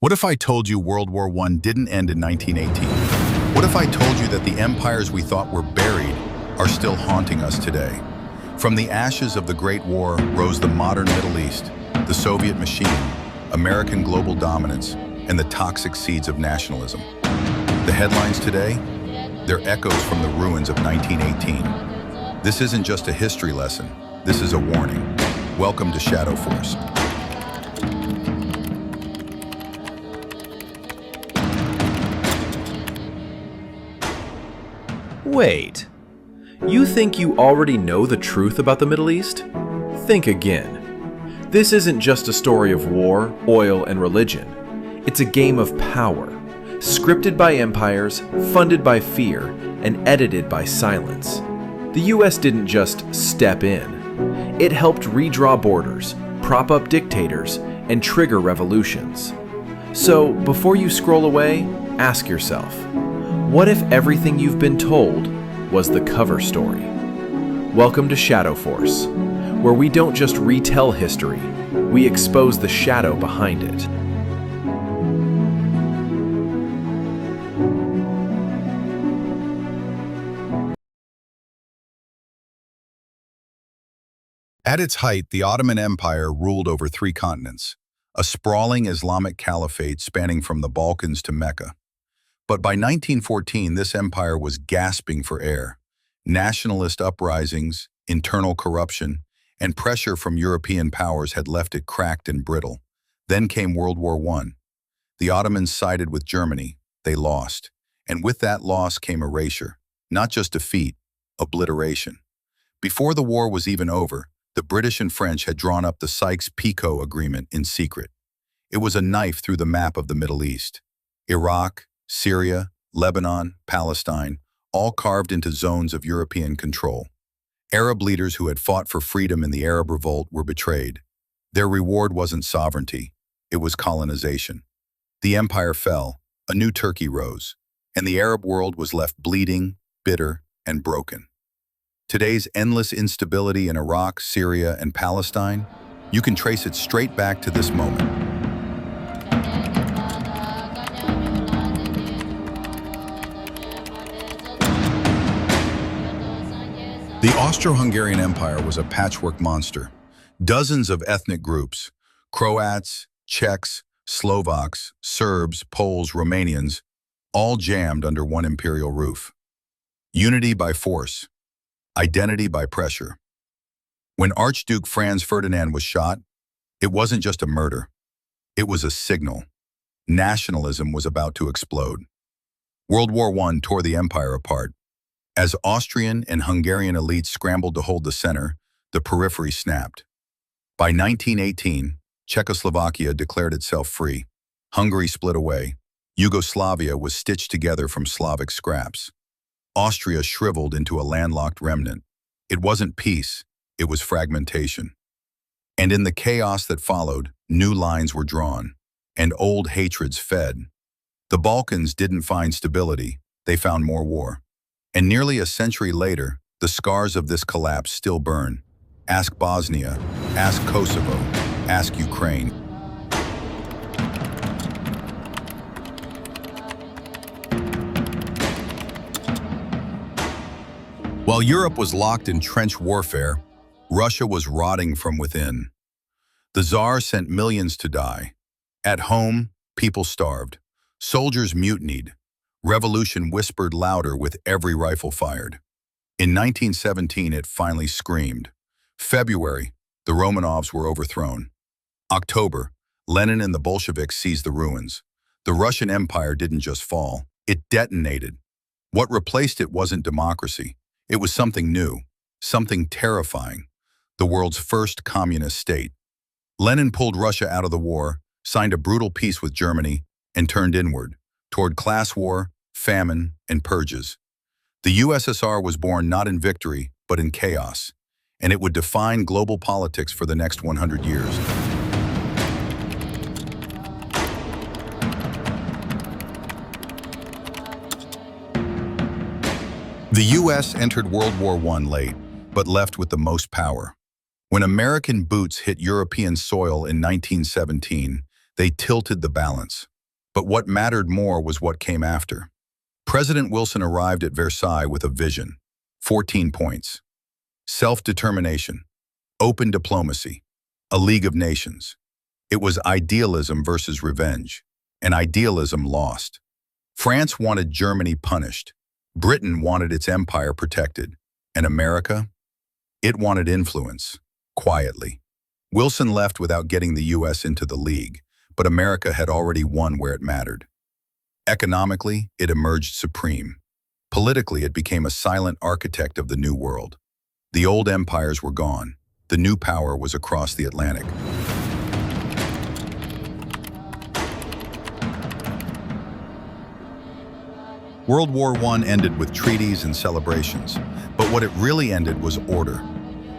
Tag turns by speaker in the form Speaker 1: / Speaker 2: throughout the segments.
Speaker 1: What if I told you World War I didn't end in 1918? What if I told you that the empires we thought were buried are still haunting us today? From the ashes of the Great War rose the modern Middle East, the Soviet machine, American global dominance, and the toxic seeds of nationalism. The headlines today? They're echoes from the ruins of 1918. This isn't just a history lesson, this is a warning. Welcome to Shadow Force.
Speaker 2: Wait, you think you already know the truth about the Middle East? Think again. This isn't just a story of war, oil, and religion. It's a game of power, scripted by empires, funded by fear, and edited by silence. The US didn't just step in. It helped redraw borders, prop up dictators, and trigger revolutions. So, before you scroll away, ask yourself, what if everything you've been told was the cover story? Welcome to Shadow Force, where we don't just retell history, we expose the shadow behind it.
Speaker 1: At its height, the Ottoman Empire ruled over 3 continents, a sprawling Islamic caliphate spanning from the Balkans to Mecca. But by 1914, this empire was gasping for air. Nationalist uprisings, internal corruption, and pressure from European powers had left it cracked and brittle. Then came World War I. The Ottomans sided with Germany. They lost. And with that loss came erasure. Not just defeat, obliteration. Before the war was even over, the British and French had drawn up the Sykes-Picot Agreement in secret. It was a knife through the map of the Middle East. Iraq, Syria, Lebanon, Palestine, all carved into zones of European control. Arab leaders who had fought for freedom in the Arab Revolt were betrayed. Their reward wasn't sovereignty, it was colonization. The empire fell, a new Turkey rose, and the Arab world was left bleeding, bitter, and broken. Today's endless instability in Iraq, Syria, and Palestine, you can trace it straight back to this moment. The Austro-Hungarian Empire was a patchwork monster. Dozens of ethnic groups, Croats, Czechs, Slovaks, Serbs, Poles, Romanians, all jammed under one imperial roof. Unity by force, identity by pressure. When Archduke Franz Ferdinand was shot, it wasn't just a murder. It was a signal. Nationalism was about to explode. World War I tore the empire apart. As Austrian and Hungarian elites scrambled to hold the center, the periphery snapped. By 1918, Czechoslovakia declared itself free. Hungary split away. Yugoslavia was stitched together from Slavic scraps. Austria shriveled into a landlocked remnant. It wasn't peace, it was fragmentation. And in the chaos that followed, new lines were drawn, and old hatreds fed. The Balkans didn't find stability, they found more war. And nearly a century later, the scars of this collapse still burn. Ask Bosnia, ask Kosovo, ask Ukraine. While Europe was locked in trench warfare, Russia was rotting from within. The Tsar sent millions to die. At home, people starved. Soldiers mutinied. Revolution whispered louder with every rifle fired. In 1917, it finally screamed. February, the Romanovs were overthrown. October, Lenin and the Bolsheviks seized the ruins. The Russian Empire didn't just fall, it detonated. What replaced it wasn't democracy. It was something new, something terrifying, the world's first communist state. Lenin pulled Russia out of the war, signed a brutal peace with Germany, and turned inward, toward class war, famine, and purges. The USSR was born not in victory, but in chaos, and it would define global politics for the next 100 years. The US entered World War I late, but left with the most power. When American boots hit European soil in 1917, They tilted the balance. But what mattered more was what came after. President Wilson arrived at Versailles with a vision. 14 points. Self-determination, open diplomacy, a League of Nations. It was idealism versus revenge, and idealism lost. France wanted Germany punished. Britain wanted its empire protected. And America? It wanted influence, quietly. Wilson left without getting the U.S. into the League, but America had already won where it mattered. Economically, it emerged supreme. Politically, it became a silent architect of the new world. The old empires were gone. The new power was across the Atlantic. World War I ended with treaties and celebrations, but what it really ended was order.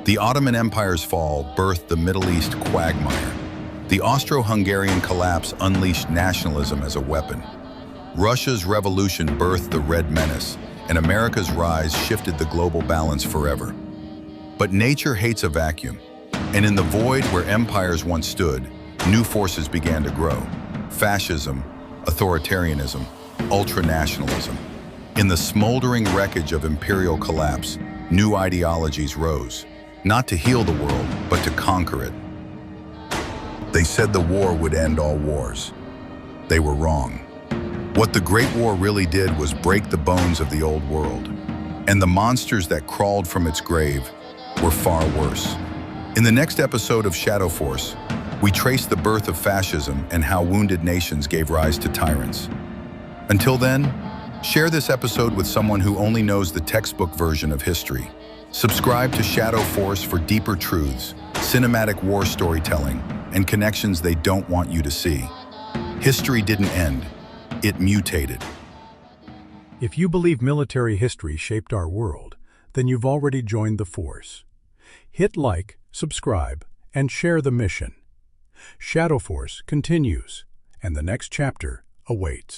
Speaker 1: The Ottoman Empire's fall birthed the Middle East quagmire. The Austro-Hungarian collapse unleashed nationalism as a weapon. Russia's revolution birthed the Red Menace, and America's rise shifted the global balance forever. But nature hates a vacuum, and in the void where empires once stood, new forces began to grow. Fascism, authoritarianism, ultranationalism. In the smoldering wreckage of imperial collapse, new ideologies rose, not to heal the world, but to conquer it. They said the war would end all wars. They were wrong. What the Great War really did was break the bones of the old world, and the monsters that crawled from its grave were far worse. In the next episode of Shadow Force, we trace the birth of fascism and how wounded nations gave rise to tyrants. Until then, share this episode with someone who only knows the textbook version of history. Subscribe to Shadow Force for deeper truths, cinematic war storytelling, and connections they don't want you to see. History didn't end. It mutated.
Speaker 3: If you believe military history shaped our world, then you've already joined the force. Hit like, subscribe, and share the mission. Shadow Force continues, and the next chapter awaits.